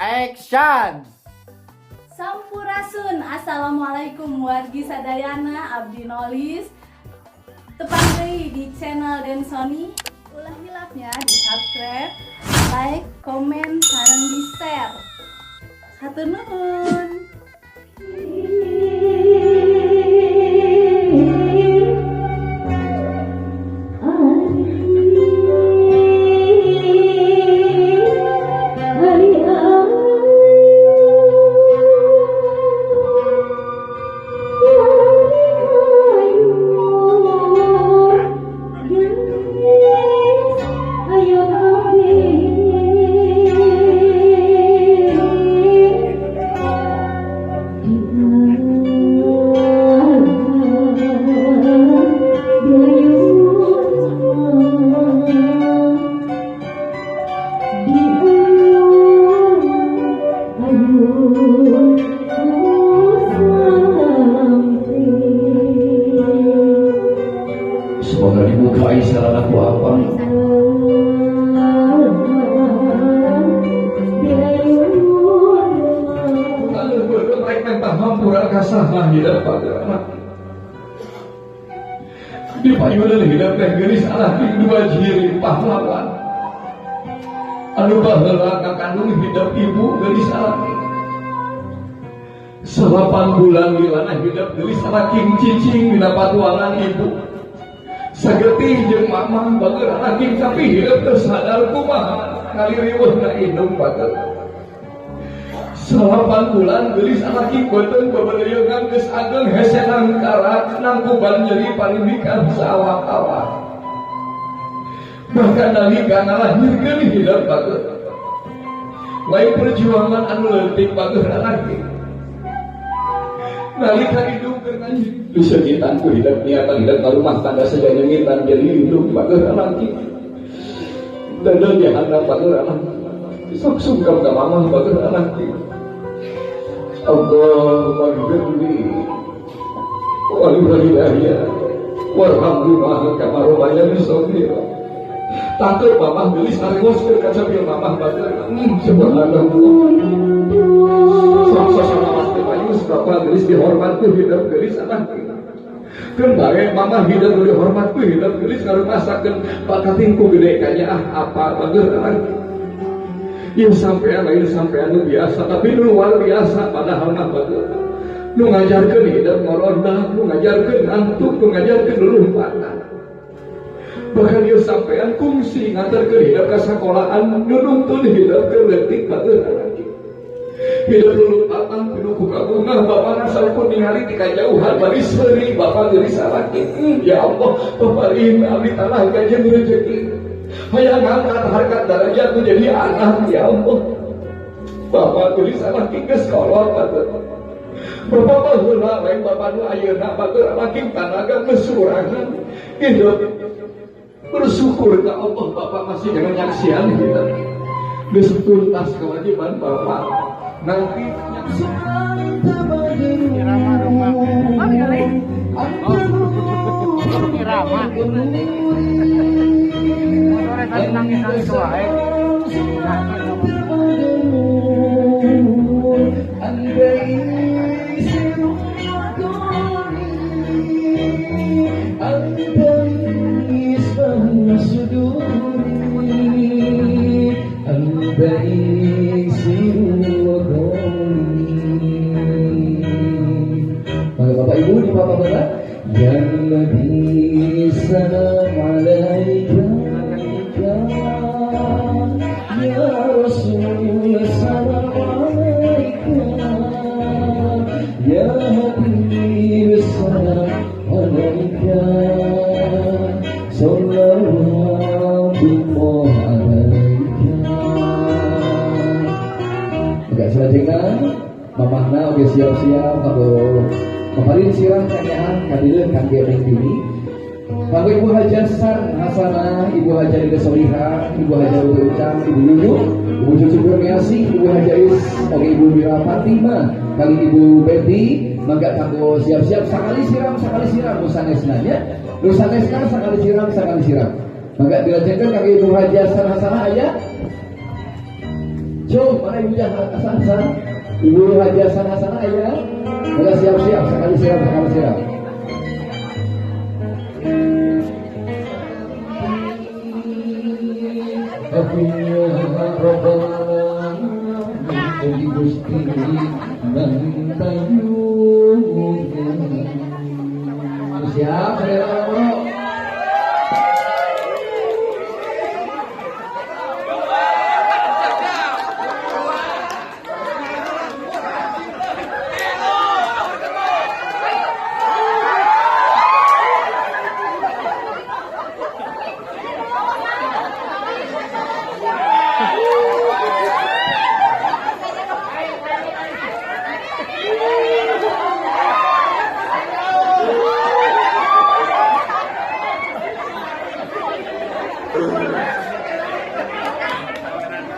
Action. Sampurasun. Assalamualaikum wargi sadayana abdi nolis. Tepang deui di channel Den Sony. Ulah hilapnya di subscribe, like, komen, sareng di share. Hatur nuhun. Semoga dibukai sarana apa. Lalu mereka paham pura kasah hidup pada anak. Di payunan hidup teh geus alaki dua jiri pahlawan. Anu baheula kakandung hidup ibu geus alaki. 8 bulan wilana hidup geus alaki cicing dina patuangan ibu. Sageti jeung mamah bager anjing tapi hidup tersadar kumaha kaliriweuhna indung bager 8 bulan geulis anaki beuteung babeureungan geus ageng hese nangkara nangkuban nyeri parindikan saawak-awak bahkan nalika ngalahirkeun hidup bager lain perjuangan anu leutik bager anaki nalika hidup dengan disegitan ku hidup niatan hidup ke rumah tangga saja nyengitan jadi hidup bager anak dan dia anak bager anak sok sungkap ke mama bager anak Allahumma ghfirli wa li walidayya warhamhuma kama rabbayani shaghira takut mama gelis arengos ke kaca bil mama bager subhanallah sok bapak gelis dihormatku hidup gelis anak kembali mama hidup dihormatku hidup gelis kalau masakan bakatingku gede kayaknya apa bager anak ya sampean lain sampean nu biasa tapi luar biasa padahal mah bager nu ngajarkeun hidup ngoronda nu ngajarkeun antuk nu ngajarkeun lulumpatan bahkan dia sampean kungsi ngantarkeun hidup ka sakolahan nu nuntun hidup ke leutik bager anak hidup dulu patang hidup buka bunga bapak nasalpun ningali di kajauhan bari seri bapak geulis salaki ya Allah paparin abdi tanah kajian rezeki hayang ngangkat harkat darajat tu jadi anak ya Allah bapak geulis salaki geus kolot batur bapak baheula lain bapak nu ayeuna batur laki tanaga mesurangan hidup bersyukur ke Allah bapak masih jangan nyaksian kita geus tuntas kewajiban bapak nanti Irama rumah. Mami kali. Irama. Sore tadi nangis nangis wae. Bapak Ibu di Bapak Bapak yang lebih salam alaika ya Rasul salam alaika ya Habib salam alaika sallallahu alaika. Agak selanjutnya mamahna oke siap-siap kalau kemarin sirah kanyahan kadileun kangge ning dini. Kanggo Ibu Hajasan Hasanah, Ibu Hajar Ida Soliha, Ibu Hajar Ucam, Ibu Lulu, Ibu Cucu Kurniasi, Ibu Hajaris, oke Ibu Mira Fatima, kali Ibu Betty, mangga kanggo siap-siap sakali siram nusanesnanya. Nusanesna sakali siram. Mangga dilanjutkan kangge Ibu Hajasan Hasanah aya. Jom, mana ibu jangan sana. Ibu Haja sana ya. Udah siap-siap, sekali siap. Siap, saudara.